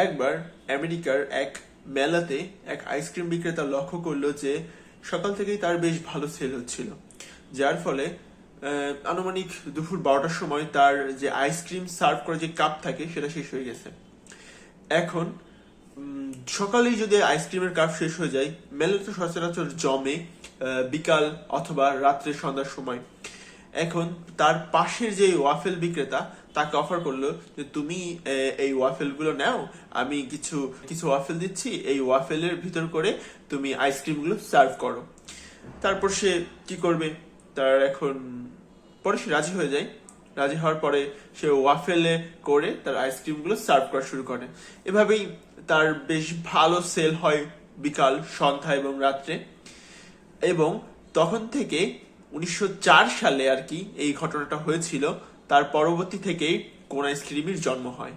একবার আমেরিকার এক মেলাতে এক আইসক্রিম বিক্রেতা লক্ষ্য করলো যে সকাল থেকেই তার বেশ ভালো সেল হচ্ছিল, যার ফলে আনুমানিক দুপুর 12টার সময় তার যে আইসক্রিম সার্ভ করার যে কাপ থাকে সেটা শেষ হয়ে গেছে। এখন সকালেই যদি আইসক্রিমের কাপ শেষ হয়ে যায়, মেলা তো সচরাচর জমে বিকাল অথবা রাত্রে সন্ধ্যার সময়। এখন তার পাশের যে ওয়াফেল বিক্রেতা তাকে অফার করলো যে তুমি এই ওয়াফেল গুলো নাও, আমি কিছু কিছু ওয়াফেল দিচ্ছি, এই ওয়াফেলের ভিতর করে তুমি আইসক্রিম গুলো সার্ভ করো। তারপর সে কি করবে, তার এখন পরে সে রাজি হয়ে যায়। রাজি হওয়ার পরে সে ওয়াফেলে করে তার আইসক্রিম গুলো সার্ভ করা শুরু করে। এভাবেই তার বেশ ভালো সেল হয় বিকাল, সন্ধ্যা এবং রাত্রে। এবং তখন থেকে 1904 সালে আর কি এই ঘটনাটা হয়েছিল। তার পরবর্তী থেকেই কোন আইসক্রিমের জন্ম হয়।